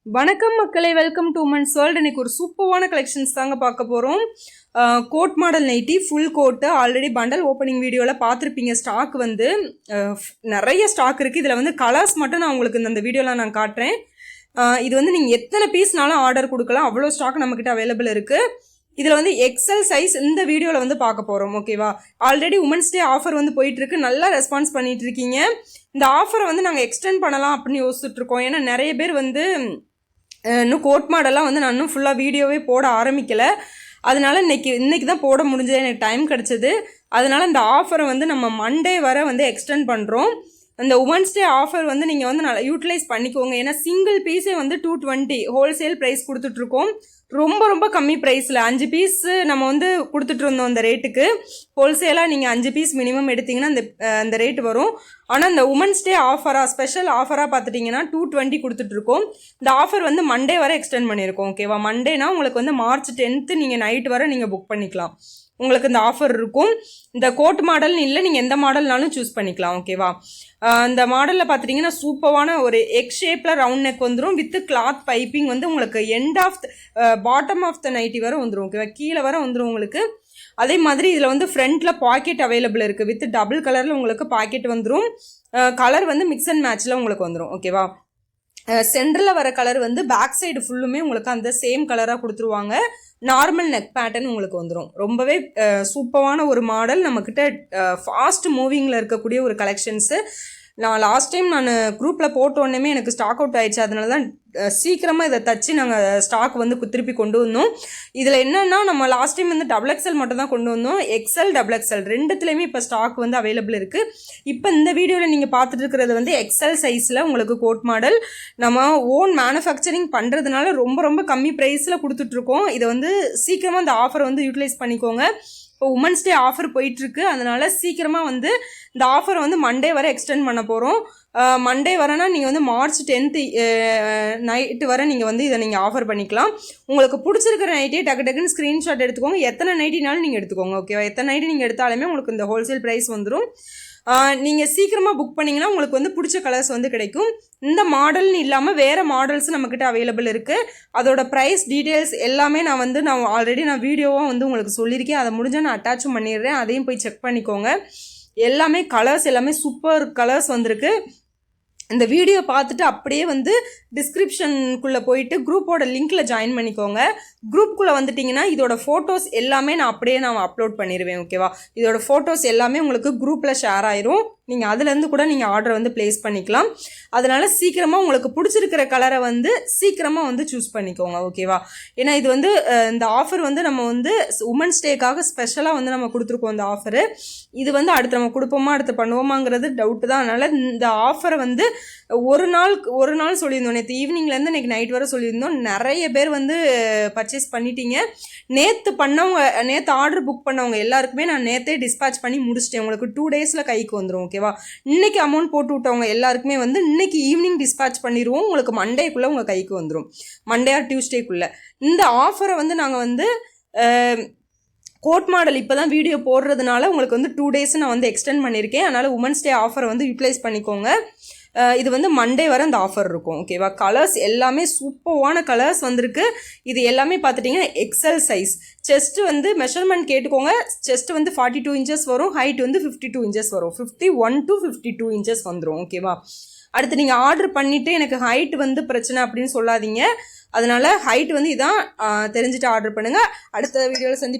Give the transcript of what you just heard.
வணக்கம் மக்களே, welcome to women's world. இன்னைக்கு ஒரு சூப்பரான கலெக்ஷன்ஸ் தாங்க பார்க்க போகிறோம். கோட் மாடல் நைட்டி, ஃபுல் கோட்டு. ஆல்ரெடி பண்டல் ஓப்பனிங் வீடியோவில் பார்த்துருப்பீங்க. ஸ்டாக் வந்து நிறைய ஸ்டாக் இருக்குது. இதில் வந்து கலர்ஸ் மட்டும் நான் உங்களுக்கு இந்த வீடியோவில் நான் காட்டுறேன். இது வந்து நீங்கள் எத்தனை பீஸ்னாலும் ஆர்டர் கொடுக்கலாம், அவ்வளோ ஸ்டாக் நம்மக்கிட்ட அவைலபிள் இருக்குது. இதில் வந்து எக்ஸல் சைஸ் இந்த வீடியோவில் வந்து பார்க்க போகிறோம். ஓகேவா? ஆல்ரெடி உமன்ஸ் டே ஆஃபர் வந்து போயிட்டுருக்கு, நல்லா ரெஸ்பான்ஸ் பண்ணிட்டு இருக்கீங்க. இந்த ஆஃபரை வந்து நாங்கள் எக்ஸ்டெண்ட் பண்ணலாம் அப்படின்னு யோசிச்சுட்ருக்கோம். ஏன்னா நிறைய பேர் வந்து இன்னும் கோட் மாடலாம் வந்து நான் இன்னும் ஃபுல்லாக வீடியோவே போட ஆரம்பிக்கலை. அதனால இன்னைக்கு தான் போட முடிஞ்சது, எனக்கு டைம் கிடச்சிது. அதனால இந்த ஆஃபரை வந்து நம்ம மண்டே வரை வந்து எக்ஸ்டெண்ட் பண்ணுறோம். இந்த உமன்ஸ் டே ஆஃபர் வந்து நீங்கள் வந்து நல்லா யூட்டிலைஸ் பண்ணிக்கோங்க. ஏன்னா சிங்கிள் பீஸே வந்து 220 ஹோல்சேல் ப்ரைஸ் கொடுத்துட்ருக்கோம். ரொம்ப ரொம்ப கம்மி ப்ரைஸில் 5 பீஸ் நம்ம வந்து கொடுத்துட்டு இருந்தோம் அந்த ரேட்டுக்கு. ஹோல்சேலாக நீங்கள் 5 பீஸ் மினிமம் எடுத்திங்கன்னா அந்த ரேட்டு வரும். ஆனால் இந்த உமன்ஸ் டே ஆஃபராக, ஸ்பெஷல் ஆஃபராக பார்த்துட்டிங்கன்னா 220 கொடுத்துட்ருக்கோம். இந்த ஆஃபர் வந்து மண்டே வரை எக்ஸ்டெண்ட் பண்ணியிருக்கோம். ஓகேவா? மண்டேனா உங்களுக்கு வந்து மார்ச் 10 நீங்கள் நைட் வரை நீங்கள் புக் பண்ணிக்கலாம். உங்களுக்கு இந்த ஆஃபர் இருக்கும். இந்த கோட் மாடல்னு இல்லை, நீங்கள் எந்த மாடல்னாலும் சூஸ் பண்ணிக்கலாம். ஓகேவா? இந்த மாடலில் பார்த்துட்டிங்கன்னா சூப்பரான ஒரு எக் ஷேப்பில் ரவுண்ட் நெக் வந்துடும். வித் கிளாத் பைப்பிங் வந்து உங்களுக்கு end of bottom of the nighty வரை வந்துடும். ஓகேவா? கீழே வரை வந்துடும் உங்களுக்கு. அதே மாதிரி இதில் வந்து ஃப்ரண்ட்டில் பாக்கெட் அவைலபிள் இருக்குது. வித் டபுள் கலரில் உங்களுக்கு பாக்கெட் வந்துடும். கலர் வந்து மிக்ஸ் அண்ட் மேட்சில் உங்களுக்கு வந்துடும். ஓகேவா? சென்டரில் வர கலர் வந்து பேக் சைடு ஃபுல்லுமே உங்களுக்கு அந்த சேம் கலராக கொடுத்துருவாங்க. நார்மல் நெக் பேட்டர்ன் உங்களுக்கு வந்துடும். ரொம்பவே சூப்பரான ஒரு மாடல். நம்மக்கிட்ட ஃபாஸ்ட் மூவிங்கில் இருக்கக்கூடிய ஒரு கலெக்ஷன்ஸு. நான் லாஸ்ட் டைம் நான் குரூப்பில் போட்டோன்னே எனக்கு ஸ்டாக் அவுட் ஆயிடுச்சு. அதனால தான் சீக்கிரமாக இதை தச்சு நாங்கள் ஸ்டாக் வந்து திருப்பி கொண்டு வந்தோம். இதில் என்னென்னா, நம்ம லாஸ்ட் டைம் வந்து XXL மட்டும் தான் கொண்டு வந்தோம். எக்ஸல் XXL ரெண்டுத்துலேயுமே இப்போ ஸ்டாக் வந்து அவைலபிள் இருக்குது. இப்போ இந்த வீடியோவில் நீங்கள் பார்த்துட்டு இருக்கிறது வந்து எக்ஸல் சைஸில் உங்களுக்கு கோட் மாடல். நம்ம ஓன் மேனுஃபேக்சரிங் பண்ணுறதுனால ரொம்ப ரொம்ப கம்மி ப்ரைஸில் கொடுத்துட்ருக்கோம். இதை வந்து சீக்கிரமாக இந்த ஆஃபரை வந்து யூட்டிலைஸ் பண்ணிக்கோங்க. இப்போ உமன்ஸ் டே ஆஃபர் போயிட்டுருக்கு. அதனால சீக்கிரமாக வந்து இந்த ஆஃபரை வந்து மண்டே வரை எக்ஸ்டெண்ட் பண்ண போகிறோம். மண்டே வரனா நீங்கள் வந்து மார்ச் 10 நைட்டு வரை நீங்கள் வந்து இதை நீங்கள் ஆஃபர் பண்ணிக்கலாம். உங்களுக்கு பிடிச்சிருக்கிற நைட்டே டக்குன்னு ஸ்க்ரீன்ஷாட் எடுத்துக்கோங்க. எத்தனை நைட்டினாலும் நீங்கள் எடுத்துக்கோங்க. ஓகேவா? எத்தனை நைட்டி நீங்கள் எடுத்தாலுமே உங்களுக்கு இந்த ஹோல்சேல் ப்ரைஸ் வந்துடும். நீங்கள் சீக்கிரமாக புக் பண்ணிங்கன்னா உங்களுக்கு வந்து பிடிச்ச கலர்ஸ் வந்து கிடைக்கும். இந்த மாடல்னு இல்லாமல் வேறு மாடல்ஸ் நம்மக்கிட்ட அவைலபிள் இருக்குது. அதோட ப்ரைஸ் டீட்டெயில்ஸ் எல்லாமே நான் ஆல்ரெடி வீடியோவாக வந்து உங்களுக்கு சொல்லியிருக்கேன். அதை முடிஞ்சால் நான் அட்டாச்சும் பண்ணிடுறேன். அதையும் போய் செக் பண்ணிக்கோங்க. எல்லாமே கலர்ஸ் எல்லாமே சூப்பர் கலர்ஸ் வந்திருக்கு. இந்த வீடியோ பார்த்துட்டு அப்படியே வந்து டிஸ்கிரிப்ஷனுக்குள்ளே போயிட்டு குரூப்போட லிங்க்கில் ஜாயின் பண்ணிக்கோங்க. குரூப்புக்குள்ளே வந்துட்டிங்கன்னா இதோட ஃபோட்டோஸ் எல்லாமே நான் அப்லோட் பண்ணிடுவேன். ஓகேவா? இதோட ஃபோட்டோஸ் எல்லாமே உங்களுக்கு குரூப்பில் ஷேர் ஆயிரும். நீங்கள் அதுலேருந்து கூட நீங்கள் ஆர்டர் வந்து ப்ளேஸ் பண்ணிக்கலாம். அதனால் சீக்கிரமாக உங்களுக்கு பிடிச்சிருக்கிற கலரை வந்து சீக்கிரமாக வந்து சூஸ் பண்ணிக்கோங்க. ஓகேவா? ஏன்னா இது வந்து இந்த ஆஃபர் வந்து நம்ம வந்து உமன்ஸ் டேக்காக ஸ்பெஷலாக வந்து நம்ம கொடுத்துருக்கோம். இந்த ஆஃபரு இது வந்து அடுத்து நம்ம கொடுப்போமா அடுத்து பண்ணுவோமாங்கிறது டவுட்டு தான். அதனால் இந்த ஆஃபரை வந்து ஒரு நாள் சொல்லியிருந்தோம். நேற்று ஈவினிங்லேருந்து இன்றைக்கி நைட் வரை சொல்லியிருந்தோம். நிறைய பேர் வந்து பர்ச்சேஸ் பண்ணிட்டீங்க. நேற்று ஆர்டர் புக் பண்ணவங்க எல்லாருக்குமே நான் நேற்றே டிஸ்பேச் பண்ணி முடிச்சிட்டேன். உங்களுக்கு 2 டேஸில் கைக்கு வந்துடும். ஓகேவா? இன்னைக்கு அமௌண்ட் போட்டு விட்டவங்க எல்லாருக்குமே வந்து இன்னைக்கு ஈவினிங் டிஸ்பேச் பண்ணிடுவோம். உங்களுக்கு மண்டேக்குள்ளே உங்கள் கைக்கு வந்துடும். மண்டே ஆர் டியூஸ்டேக்குள்ளே இந்த ஆஃபரை வந்து நாங்கள் வந்து கோட் மாடல் இப்போ தான் வீடியோ போடுறதுனால உங்களுக்கு வந்து 2 டேஸ் நான் வந்து எக்ஸ்டெண்ட் பண்ணியிருக்கேன். அதனால் உமன்ஸ் டே ஆஃபரை வந்து யூட்டிலைஸ் பண்ணிக்கோங்க. இது வந்து மண்டே வரை அந்த ஆஃபர் இருக்கும். ஓகேவா? கலர்ஸ் எல்லாமே சூப்பரான கலர்ஸ் வந்திருக்கு. இது எல்லாமே பார்த்துட்டிங்கன்னா எக்ஸல் சைஸ். செஸ்ட்டு வந்து மெஷர்மெண்ட் கேட்டுக்கோங்க. செஸ்ட்டு வந்து 42 இன்ச்சஸ் வரும். ஹைட் வந்து 52 இன்ச்சஸ் வரும். 51 to 52 இன்ச்சஸ் வந்துடும். ஓகேவா? அடுத்து நீங்கள் ஆர்டர் பண்ணிவிட்டு எனக்கு ஹைட் வந்து பிரச்சனை அப்படின்னு சொல்லாதீங்க. அதனால் ஹைட் வந்து இதான் தெரிஞ்சுட்டு ஆர்டர் பண்ணுங்கள். அடுத்த வீடியோவில் சந்திப்போம்.